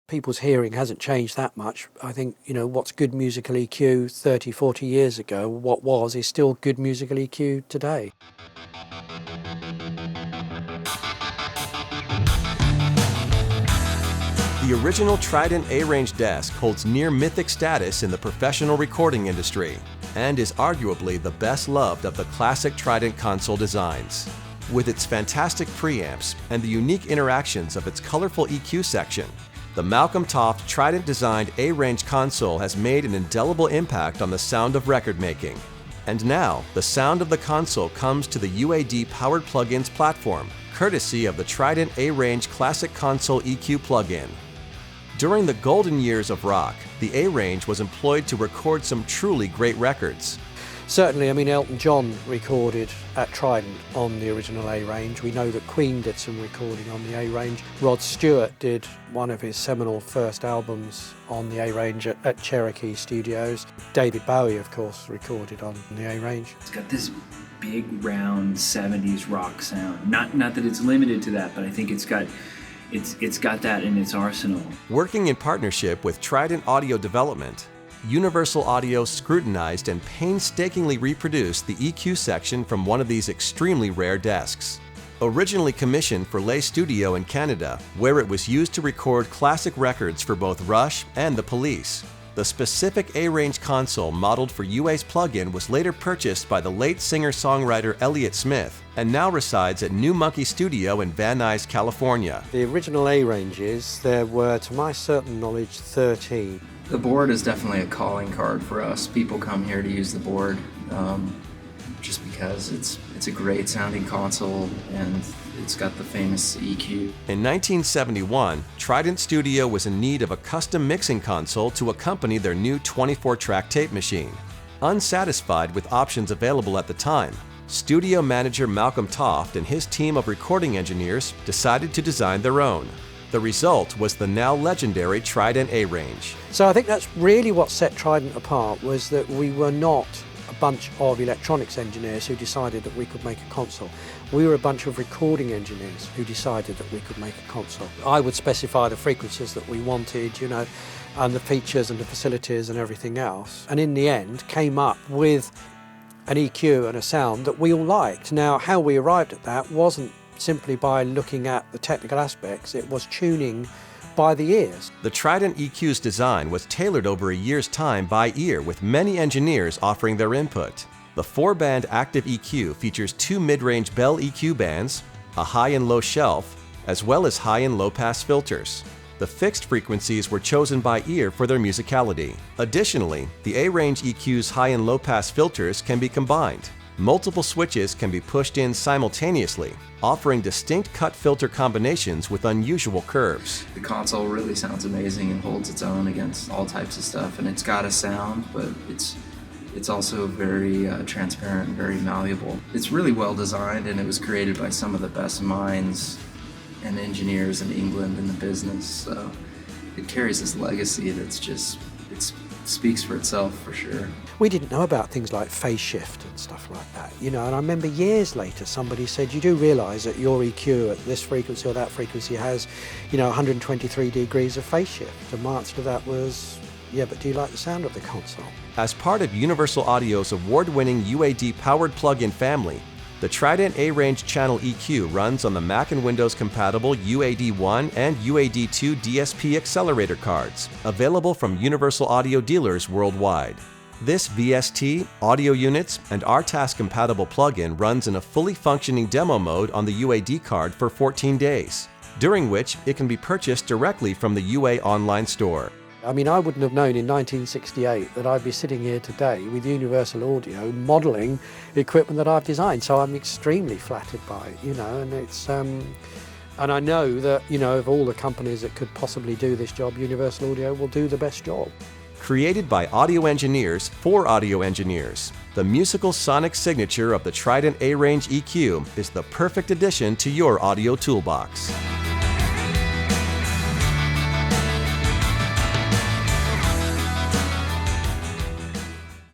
people's hearing hasn't changed that much. I think, what's good musical EQ 30, 40 years ago, what was, is still good musical EQ today. The original Trident A-Range desk holds near mythic status in the professional recording industry and is arguably the best loved of the classic Trident console designs. With its fantastic preamps and the unique interactions of its colorful EQ section, the Malcolm Toft Trident-designed A-Range console has made an indelible impact on the sound of record making. And now, the sound of the console comes to the UAD powered plugins platform, courtesy of the Trident A-Range Classic Console EQ plugin. During the golden years of rock, the A-Range was employed to record some truly great records. Certainly, Elton John recorded at Trident on the original A-Range. We know that Queen did some recording on the A-Range. Rod Stewart did one of his seminal first albums on the A-Range at Cherokee Studios. David Bowie, of course, recorded on the A-Range. It's got this big, round 70s rock sound. Not that it's limited to that, but I think it's got that in its arsenal. Working in partnership with Trident Audio Development, Universal Audio scrutinized and painstakingly reproduced the EQ section from one of these extremely rare desks. Originally commissioned for Lay Studio in Canada, where it was used to record classic records for both Rush and the Police, the specific A-Range console modeled for UA's plugin was later purchased by the late singer-songwriter Elliott Smith and now resides at New Monkey Studio in Van Nuys, California. The original A-Ranges, there were, to my certain knowledge, 13. The board is definitely a calling card for us. People come here to use the board just because it's a great sounding console and it's got the famous EQ. In 1971, Trident Studio was in need of a custom mixing console to accompany their new 24-track tape machine. Unsatisfied with options available at the time, studio manager Malcolm Toft and his team of recording engineers decided to design their own. The result was the now legendary Trident A-Range. So I think that's really what set Trident apart, was that we were not a bunch of electronics engineers who decided that we could make a console. We were a bunch of recording engineers who decided that we could make a console. I would specify the frequencies that we wanted, and the features and the facilities and everything else. And in the end, came up with an EQ and a sound that we all liked. Now, how we arrived at that wasn't simply by looking at the technical aspects, it was tuning by the ears. The Trident EQ's design was tailored over a year's time by ear, with many engineers offering their input. The 4-band active EQ features 2 mid-range Bell EQ bands, a high and low shelf, as well as high and low pass filters. The fixed frequencies were chosen by ear for their musicality. Additionally, the A-Range EQ's high and low pass filters can be combined. Multiple switches can be pushed in simultaneously, offering distinct cut filter combinations with unusual curves. The console really sounds amazing and holds its own against all types of stuff, and it's got a sound, but it's also very transparent and very malleable. It's really well designed, and it was created by some of the best minds and engineers in England in the business. So it carries this legacy that's just, it speaks for itself for sure. We didn't know about things like phase shift and stuff like that, and I remember years later somebody said, you do realise that your EQ at this frequency or that frequency has, 123 degrees of phase shift. And my answer to that was, yeah, but do you like the sound of the console? As part of Universal Audio's award-winning UAD-powered plug-in family, the Trident A-Range Channel EQ runs on the Mac and Windows compatible UAD1 and UAD2 DSP accelerator cards, available from Universal Audio dealers worldwide. This VST, audio units, and RTAS-compatible plugin runs in a fully functioning demo mode on the UAD card for 14 days, during which it can be purchased directly from the UA online store. I wouldn't have known in 1968 that I'd be sitting here today with Universal Audio modelling equipment that I've designed, so I'm extremely flattered by it, and it's and I know that, of all the companies that could possibly do this job, Universal Audio will do the best job. Created by audio engineers for audio engineers, the musical sonic signature of the Trident A-Range EQ is the perfect addition to your audio toolbox.